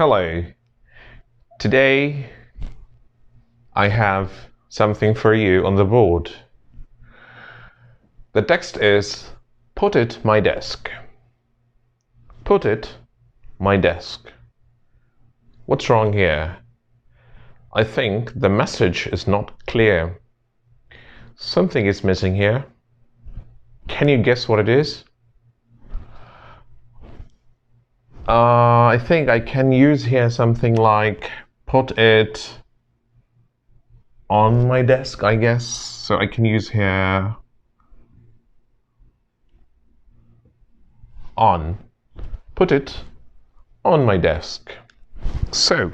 Hello. Today I have something for you on the board. The text is put it my desk. Put it my desk. What's wrong here? I think the message is not clear. Something is missing here. Can you guess what it is? I think I can use here something like put it on my desk, I guess. So I can use here on. Put it on my desk. So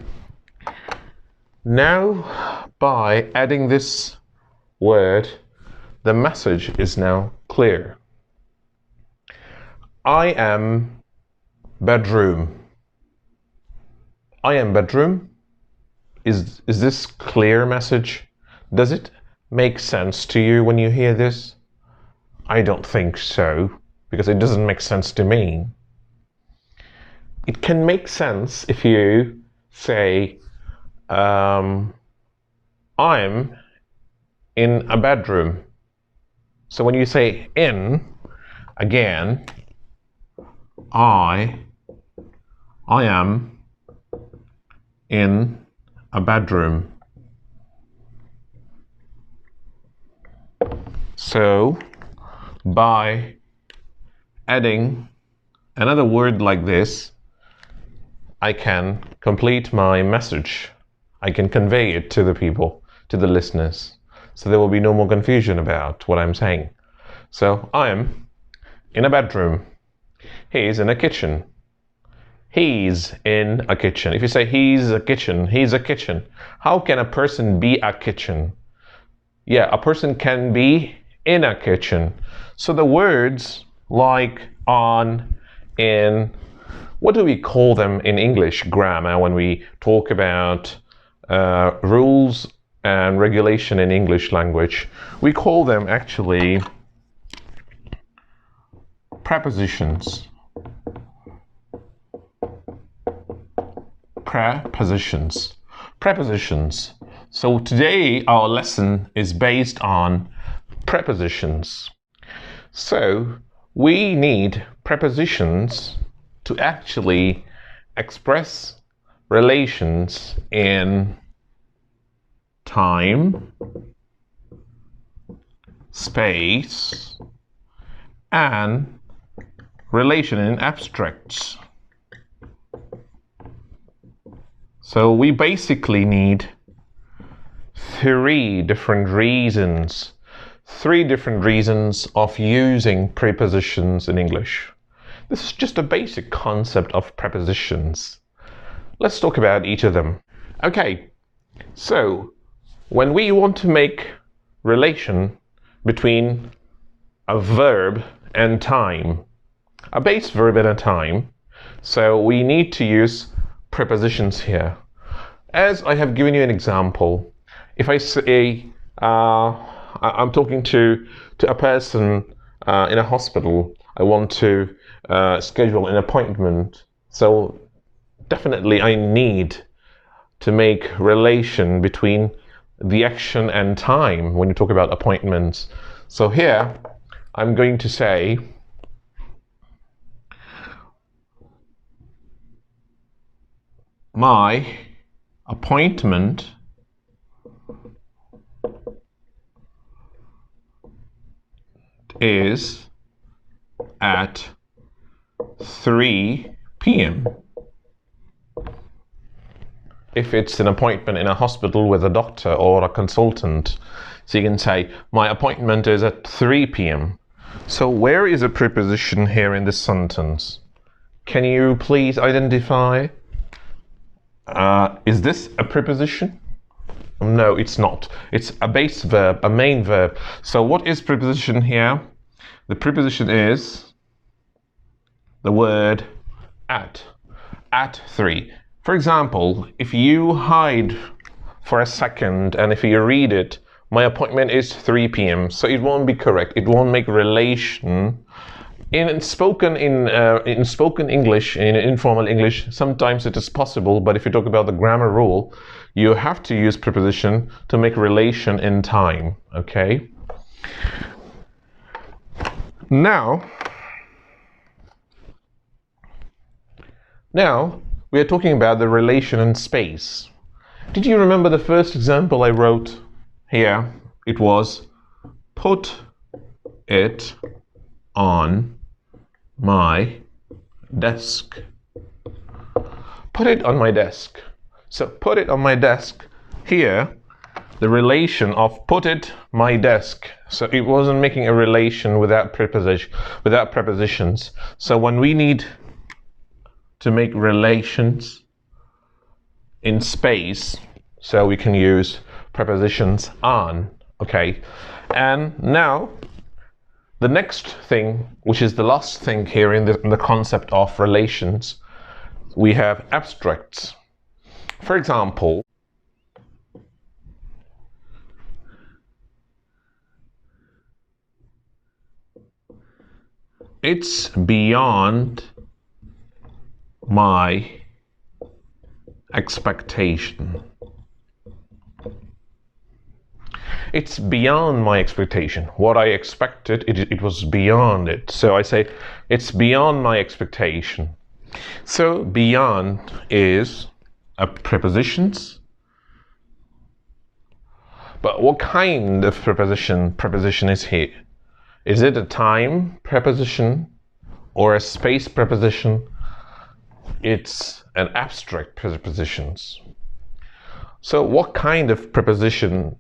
now by adding this word, the message is now clear. I am bedroom. I am bedroom. Is this clear message? Does it make sense to you when you hear this? I don't think so, because it doesn't make sense to me. It can make sense if you say, I'm in a bedroom. So when you say in, again, I am in a bedroom. So by adding another word like this, I can complete my message. I can convey it to the people, to the listeners. So there will be no more confusion about what I'm saying. So I am in a bedroom. He's in a kitchen. He's in a kitchen. If you say he's a kitchen, he's a kitchen. How can a person be a kitchen? Yeah, a person can be in a kitchen. So the words like on, in, what do we call them in English grammar when we talk about rules and regulation in English language? We call them actually prepositions. Prepositions. Prepositions. So today our lesson is based on prepositions. So we need prepositions to actually express relations in time, space, and relation in abstracts. So we basically need three different reasons of using prepositions in English. This is just a basic concept of prepositions. Let's talk about each of them. Okay, so when we want to make relation between a verb and time, a base verb and a time, so we need to use prepositions here. As I have given you an example, if I say I'm talking to a person in a hospital, I want to schedule an appointment, so definitely I need to make relation between the action and time when you talk about appointments. So here I'm going to say my appointment is at 3 p.m. If it's an appointment in a hospital with a doctor or a consultant, so you can say, my appointment is at 3 p.m. So where is a preposition here in this sentence? Can you please identify? Is this a preposition? No, it's not. It's a base verb, a main verb. So what is preposition here? The preposition is the word at 3. For example, if you hide for a second and if you read it, my appointment is 3 p.m. So it won't be correct. It won't make relation In spoken English, in informal English, sometimes it is possible, but if you talk about the grammar rule, you have to use preposition to make relation in time, okay? Now we are talking about the relation in space. Did you remember the first example I wrote here? It was put it on my desk. Put it on my desk. So put it on my desk. Here, the relation of put it my desk. So it wasn't making a relation without prepositions. So when we need to make relations in space, so we can use prepositions on, okay? And now the next thing, which is the last thing here in the concept of relations, we have abstracts. For example, it's beyond my expectation. It's beyond my expectation. What I expected, it was beyond it. So I say, it's beyond my expectation. So beyond is a prepositions. But what kind of preposition is here? Is it a time preposition or a space preposition? It's an abstract prepositions. So what kind of preposition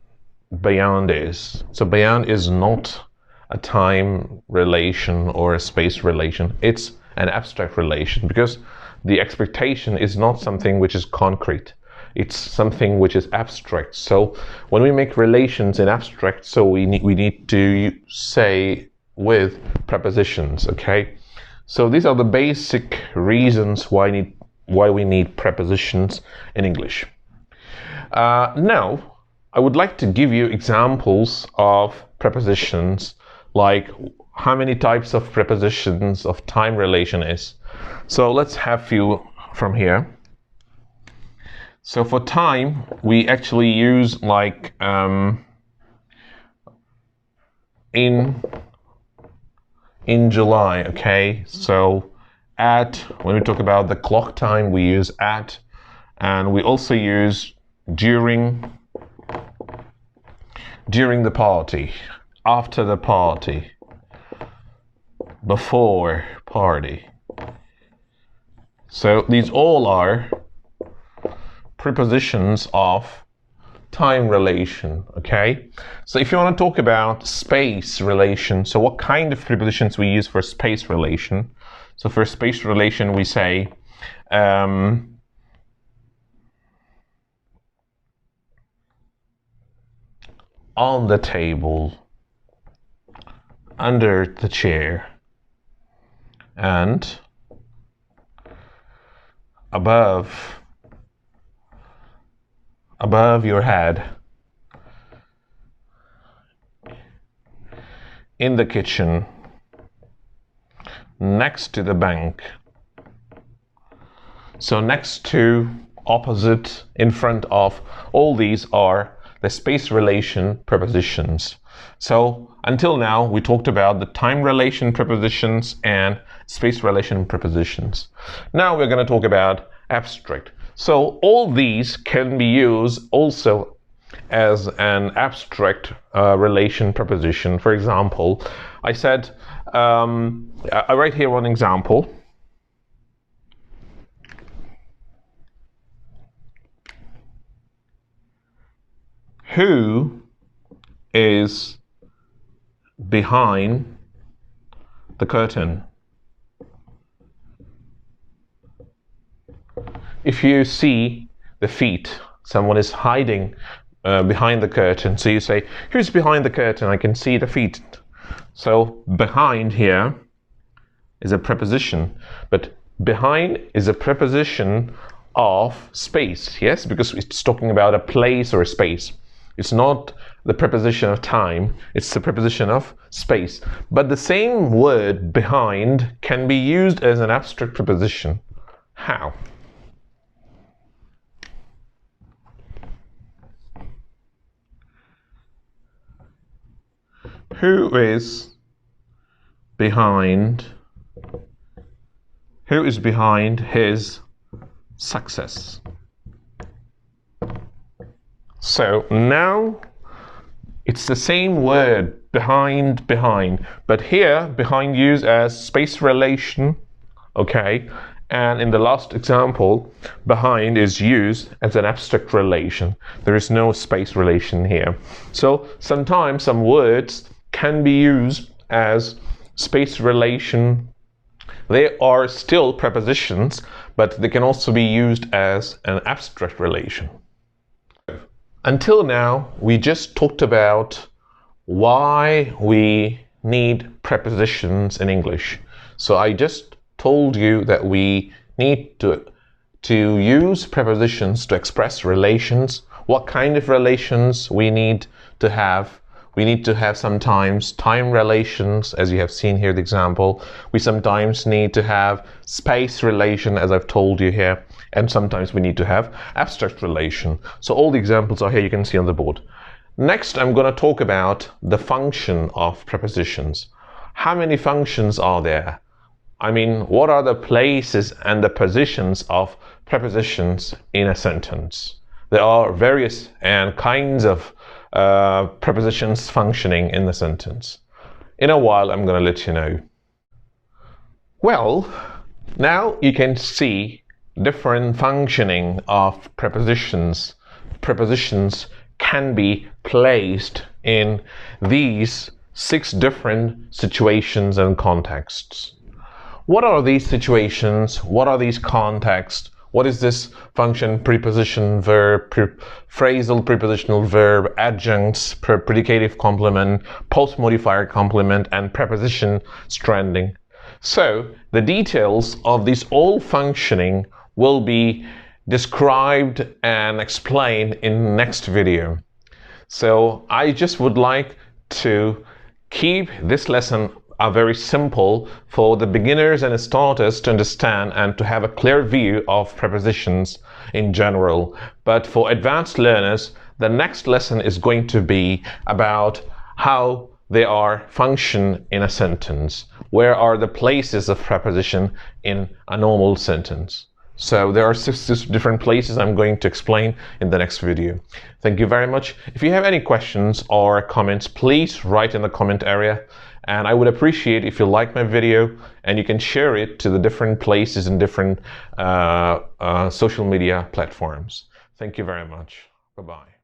beyond is? So beyond is not a time relation or a space relation. It's an abstract relation because the expectation is not something which is concrete. It's something which is abstract. So when we make relations in abstract, so we need to say with prepositions, okay? So these are the basic reasons why we need prepositions in English. Now, I would like to give you examples of prepositions, like how many types of prepositions of time relation is. So let's have few from here. So for time, we actually use like in July, okay? So at, when we talk about the clock time, we use at, and we also use during the party, after the party, before party. So these all are prepositions of time relation, okay? So if you want to talk about space relation, so what kind of prepositions we use for space relation? So for space relation, we say on the table, under the chair, and above your head, in the kitchen, next to the bank. So next to, opposite, in front of, all these are the space relation prepositions. So until now we talked about the time relation prepositions and space relation prepositions. Now we're going to talk about abstract. So all these can be used also as an abstract relation preposition. For example, I said, I write here one example. Who is behind the curtain? If you see the feet, someone is hiding behind the curtain. So you say, who's behind the curtain? I can see the feet. So behind here is a preposition, but behind is a preposition of space, yes, because it's talking about a place or a space. It's not the preposition of time, it's the preposition of space. But the same word behind can be used as an abstract preposition. How? Who is behind his success? So now it's the same word, behind, but here behind used as space relation, okay? And in the last example, behind is used as an abstract relation. There is no space relation here. So sometimes some words can be used as space relation. They are still prepositions, but they can also be used as an abstract relation. Until now, we just talked about why we need prepositions in English. So I just told you that we need to use prepositions to express relations. What kind of relations we need to have? We need to have sometimes time relations, as you have seen here the example. We sometimes need to have space relation, as I've told you here. And sometimes we need to have abstract relation. So all the examples are here, you can see on the board. Next, I'm going to talk about the function of prepositions. How many functions are there? I mean, what are the places and the positions of prepositions in a sentence? There are various kinds of prepositions functioning in the sentence. In a while, I'm going to let you know. Well, now you can see different functioning of prepositions. Prepositions can be placed in these 6 different situations and contexts. What are these situations? What are these contexts? What is this function, preposition, verb, phrasal prepositional verb, adjuncts, predicative complement, post modifier complement, and preposition stranding? So the details of these all functioning will be described and explained in the next video. So I just would like to keep this lesson very simple for the beginners and starters to understand and to have a clear view of prepositions in general. But for advanced learners, the next lesson is going to be about how they are function in a sentence. Where are the places of preposition in a normal sentence? So there are 6 different places I'm going to explain in the next video. Thank you very much. If you have any questions or comments, please write in the comment area. And I would appreciate if you like my video and you can share it to the different places and different social media platforms. Thank you very much. Bye-bye.